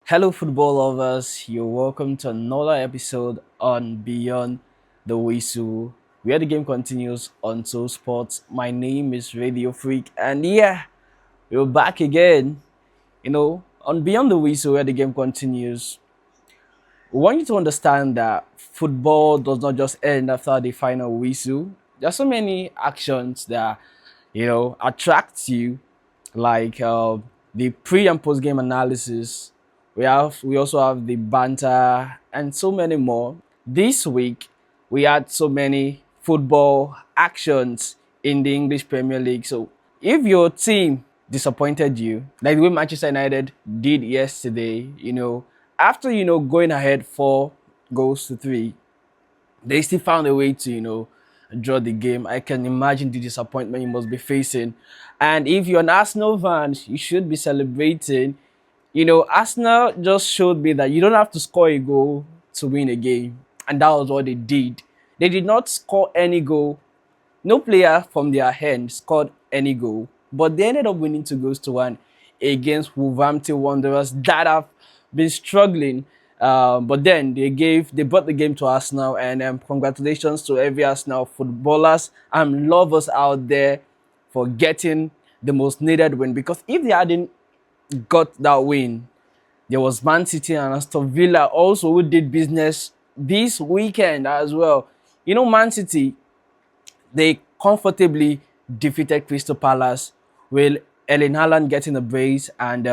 Hello, football lovers. You're welcome to another episode on Beyond the Whistle, where the game continues on Solce Sport. My name is Radio Freak, and yeah, we're back again. On Beyond the Whistle, where the game continues. We want you to understand that football does not just end after the final whistle. There are so many actions that attract you, like the pre and post game analysis. We also have the banter and so many more. This week we had so many football actions in the English Premier League. So if your team disappointed you, like the way Manchester United did yesterday, after going ahead 4 goals to 3, they still found a way to draw the game. I can imagine the disappointment you must be facing. And if you're an Arsenal fan, you should be celebrating. Arsenal just showed me that you don't have to score a goal to win a game. And that was what they did. They did not score any goal. No player from their end scored any goal. But they ended up winning 2 goals to 1 against Wolverhampton Wanderers that have been struggling. But then they brought the game to Arsenal, and congratulations to every Arsenal footballers and lovers out there for getting the most needed win. Because if they hadn't got that win, there was Man City and Aston Villa also who did business this weekend as well. Man City, they comfortably defeated Crystal Palace with Erling Haaland getting a brace, and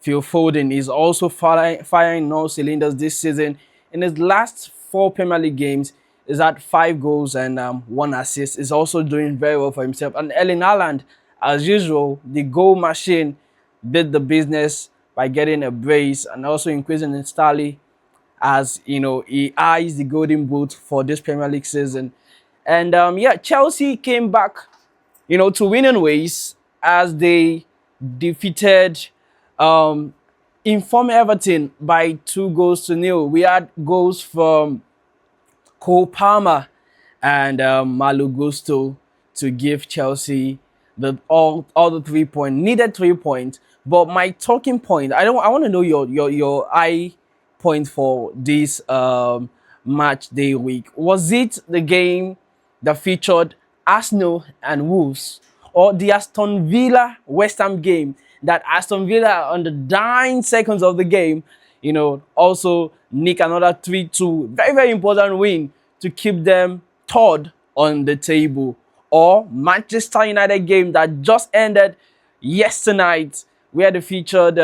Phil Foden is also firing all cylinders this season. In his last 4 Premier League games, he's had 5 goals and 1 assist. He's also doing very well for himself. And Erling Haaland, as usual, the goal machine, did the business by getting a brace and also increasing his tally, as he eyes the golden boot for this Premier League season. And Chelsea came back, to winning ways as they defeated inform Everton by 2 goals to 0. We had goals from Cole Palmer and Malo Gusto to give Chelsea all the 3 points, needed 3 points. But my talking point, I want to know your eye point for this match day week. Was it the game that featured Arsenal and Wolves, or the Aston Villa West Ham game that Aston Villa on the dying seconds of the game, also nick another 3-2, very very important win to keep them third on the table, or Manchester United game that just ended yesterday night, where they featured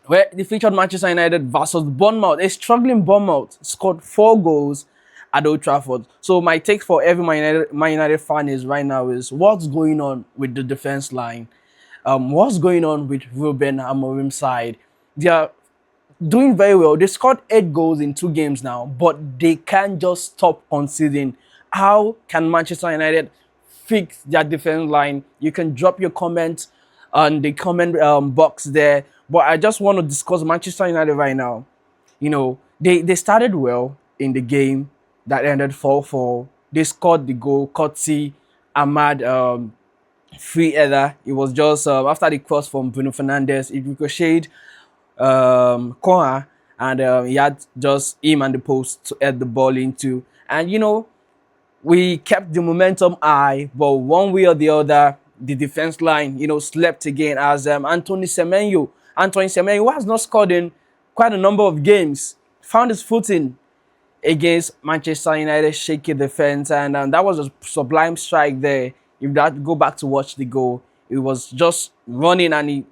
Manchester United versus Bournemouth. A struggling Bournemouth scored 4 goals at Old Trafford. So my take for every Man United fan is right now is what's going on with the defense line? What's going on with Ruben Amorim's side? They are doing very well. They scored 8 goals in 2 games now, but they can't just stop conceding. How can Manchester United fix their defense line? You can drop your comments on the comment box there. But I just want to discuss Manchester United right now. They started well in the game that ended 4-4. They scored the goal, courtesy Ahmad free header. It was just after the cross from Bruno Fernandes, it ricocheted corner, and he had just him and the post to head the ball into. And we kept the momentum high, but one way or the other, the defense line, slept again as Anthony Semenyo, who has not scored in quite a number of games, found his footing against Manchester United shaky defense, and that was a sublime strike there. If that go back to watch the goal, it was just running, and he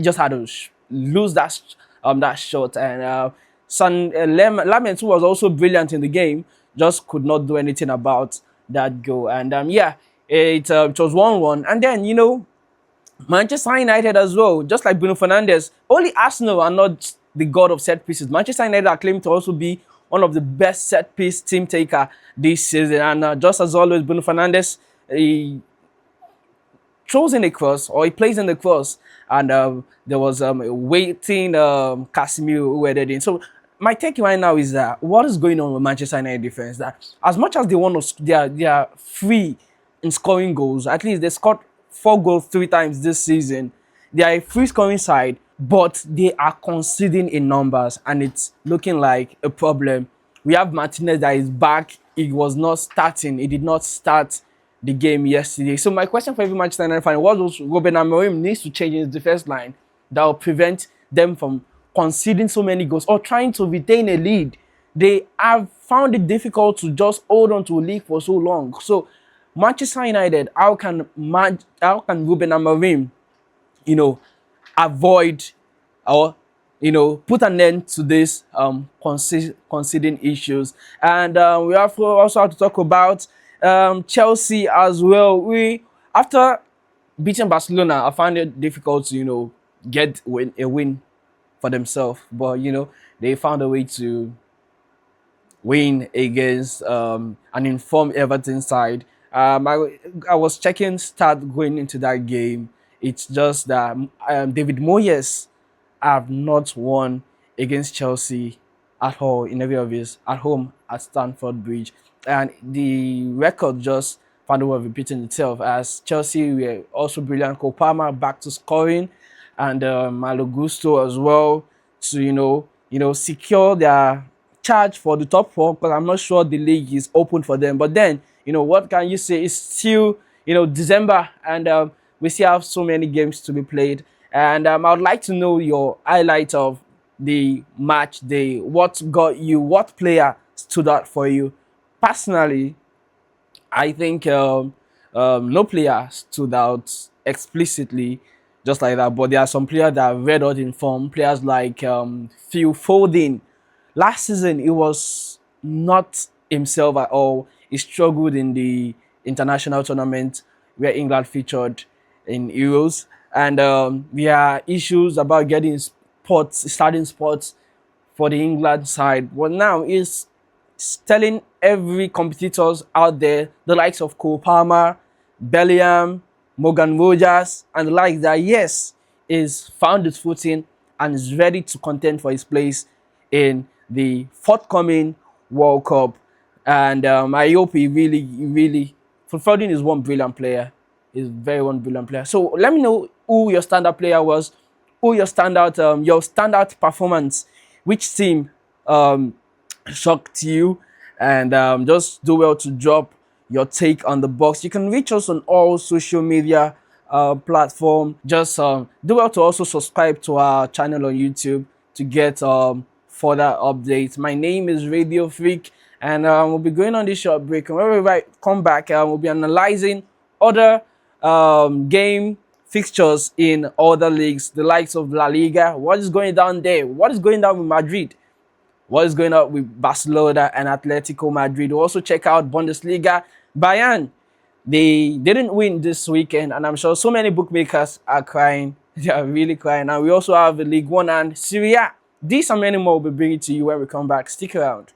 just had to lose that shot. And Lamens, who was also brilliant in the game, just could not do anything about that goal. And it was 1-1, and then Manchester United as well, just like Bruno Fernandes. Only Arsenal are not the god of set pieces. Manchester United are claimed to also be one of the best set piece team taker this season. And just as always, Bruno Fernandes, he throws in the cross, or he plays in the cross, and there was a waiting Casemiro who headed in. So my take right now is that what is going on with Manchester United defense? That as much as they want to, they are free in scoring goals. At least they scored 4 goals 3 times this season. They are a free scoring side, but they are conceding in numbers, and it's looking like a problem. We have Martinez that is back. He was not starting. He did not start the game yesterday. So my question for every Manchester United fan: what does Ruben Amorim needs to change in his defense line that will prevent them from conceding so many goals or trying to retain a lead? They have found it difficult to just hold on to a league for so long. So Manchester United, how can Ruben Amorim, you know, avoid or put an end to this conceding issues. And we also have to talk about Chelsea as well. We After beating Barcelona, I found it difficult to get a win for themselves, but they found a way to win against an informed Everton side. I was checking start going into that game. It's just that David Moyes have not won against Chelsea at all in every of his at home at Stamford Bridge, and the record just found a way of repeating itself as Chelsea were also brilliant. Cole Palmer back to scoring, and Malo Gusto as well to secure their charge for the top four, because I'm not sure the league is open for them. But then, what can you say? It's still, December, and we still have so many games to be played. And I would like to know your highlight of the match day. What got you? What player stood out for you? Personally, I think no player stood out explicitly just like that, but there are some players that are red hot in form. Players like Phil Foden. Last season, he was not himself at all. He struggled in the international tournament where England featured in Euros, and there are issues about getting starting spots for the England side. But now he's telling every competitors out there, the likes of Cole Palmer, Bellingham, Morgan Rogers, and the likes, that yes, is found his footing and is ready to contend for his place in the forthcoming World Cup. And I hope he really, Foden is one brilliant player. He's very one brilliant player. So let me know who your standout player was, who your standout performance, which team um, shocked you, and just do well to drop your take on the box. You can reach us on all social media platform. Just do well to also subscribe to our channel on YouTube to get further updates. My name is Radio Freak, and we'll be going on this short break. And when we come back, we'll be analyzing other game fixtures in other leagues, the likes of La Liga. What is going down there? What is going down with Madrid? What is going on with Barcelona and Atletico Madrid? We'll also check out Bundesliga. Bayern, they didn't win this weekend, and I'm sure so many bookmakers are crying. They are really crying. And we also have the League One and Syria. These and many more will be bringing to you when we come back. Stick around.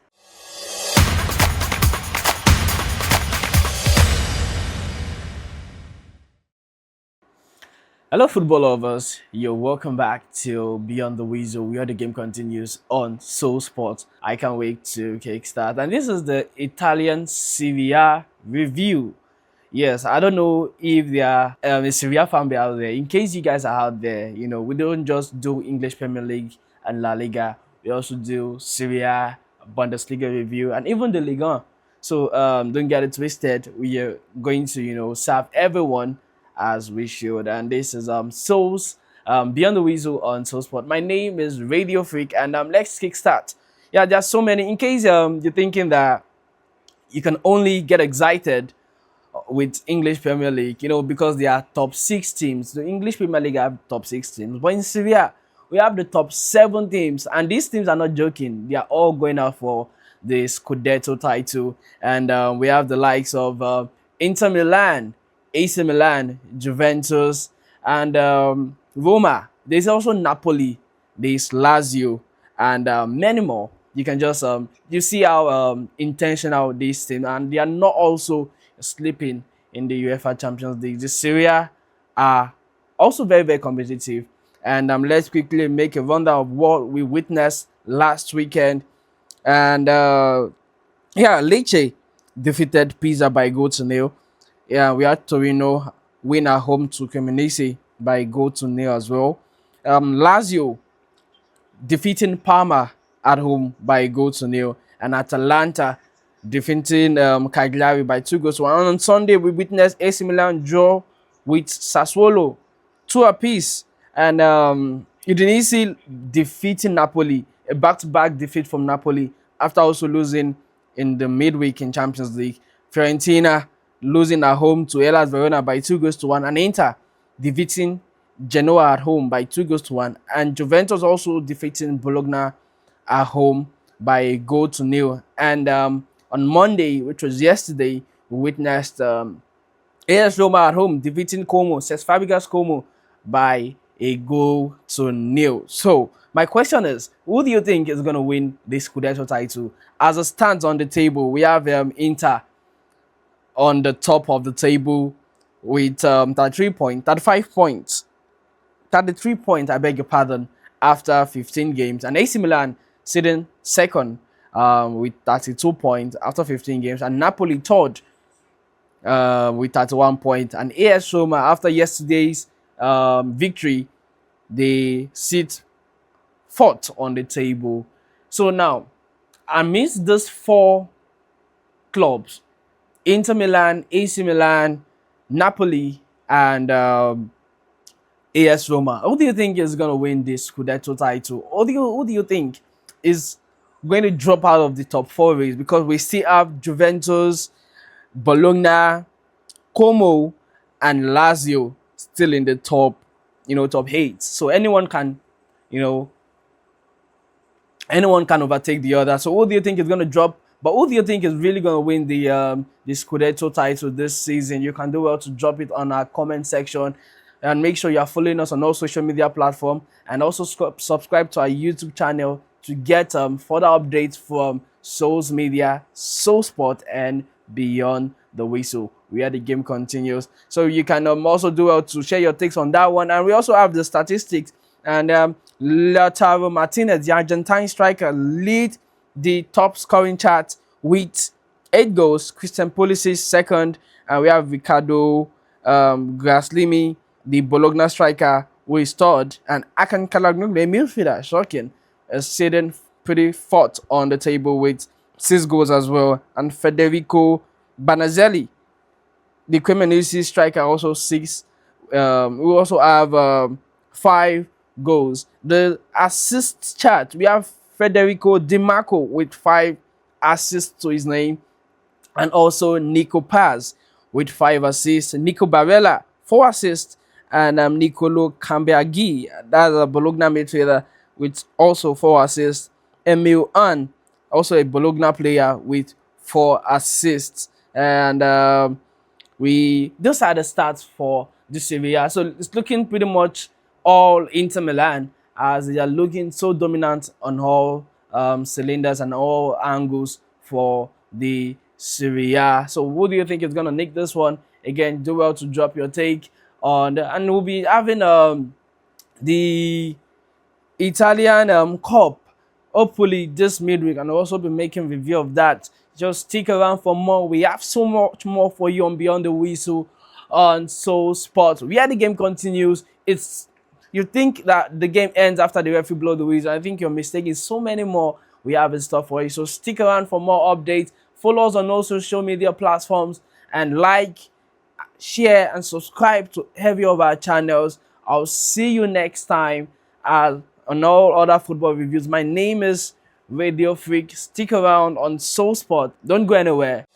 Hello, football lovers. You're welcome back to Beyond the Weasel, where the game continues on Solce Sport. I can't wait to kickstart. And this is the Italian Serie A review. Yes, I don't know if there are a Serie A fan base out there. In case you guys are out there, we don't just do English Premier League and La Liga. We also do Serie A, Bundesliga review, and even the Ligue 1. So don't get it twisted. We are going to, serve everyone as we should. And this is Souls Beyond the Weasel on Soul Sport. My name is Radio Freak, and let's kickstart. Yeah, there's so many. In case you're thinking that you can only get excited with English Premier League, because there are top six teams. The English Premier League have top six teams, but in Syria we have the top seven teams, and these teams are not joking. They are all going out for the Scudetto title, and we have the likes of Inter Milan, AC Milan, Juventus, and Roma. There's also Napoli, there's Lazio, and many more. You can just you see how intentional these teams, and they are not also sleeping in the UEFA Champions League. The Syria are also very, very competitive. And let's quickly make a rundown of what we witnessed last weekend. And yeah, Lecce defeated Pisa by goal to nil. Yeah, we had Torino win at home to Cremonese by goal to nil as well. Lazio defeating Parma at home by a goal to nil, and Atalanta defeating Cagliari by 2 goals to 1. And on Sunday, we witnessed AC Milan draw with Sassuolo, two apiece, and Udinese defeating Napoli, a back-to-back defeat from Napoli after also losing in the midweek in Champions League. Fiorentina losing at home to Hellas Verona by 2 goals to 1, and Inter defeating Genoa at home by 2 goals to 1, and Juventus also defeating Bologna at home by a goal to nil. And on Monday, which was yesterday, we witnessed AS Roma at home defeating Como, Cesc Fabregas Como, by a goal to nil. So my question is, who do you think is going to win this Scudetto title? As it stands on the table, we have Inter on the top of the table with 35 points. 33 points, I beg your pardon, after 15 games. And AC Milan sitting second with 32 points after 15 games. And Napoli third with 31 points. And AS Roma, after yesterday's victory, they sit fourth on the table. So now, amidst these four clubs, Inter Milan, AC Milan, Napoli, and AS Roma, who do you think is going to win this Scudetto title? Who do you think is going to drop out of the top four race? Because we still have Juventus, Bologna, Como, and Lazio still in the top 8. So you know, anyone can overtake the other. So who do you think is going to drop? But who do you think is really going to win the Scudetto title this season? You can do well to drop it on our comment section, and make sure you are following us on all social media platforms, and also subscribe to our YouTube channel to get further updates from Solce Media, Solce Sport, and Beyond the Whistle, where the game continues. So you can also do well to share your takes on that one. And we also have the statistics. And Lautaro Martinez, the Argentine striker, lead the top scoring chart with 8 goals. Christian Pulisic second, and we have Ricardo Graslimi, the Bologna striker, who is third, and Akan Kalagnu, the midfielder, shocking, is sitting pretty fourth on the table with 6 goals as well. And Federico Banazzelli, the Cremonese striker, also 6. We also have 5 goals. The assists chart, we have Federico Di Marco with 5 assists to his name, and also Nico Paz with 5 assists, Nico Barella 4 assists, and Nicolo Cambiaghi, that's a Bologna midfielder, with also 4 assists. Emil An, also a Bologna player, with 4 assists. And those are the stats for this area. So it's looking pretty much all Inter Milan, as they are looking so dominant on all cylinders and all angles for the Serie A. So who do you think is going to nick this one? Again, do well to drop your take on and we'll be having the Italian Cup hopefully this midweek, and I'll also be making review of that. Just stick around for more. We have so much more for you on Beyond the Whistle on Solce Sport. Where the game continues, you think that the game ends after the referee blow the whistle. I think you're mistaken. So many more we have in stuff for you. So stick around for more updates. Follow us on all social media platforms, and like, share, and subscribe to every of our channels. I'll see you next time on all other football reviews. My name is Radio Freak. Stick around on Solce Sport. Don't go anywhere.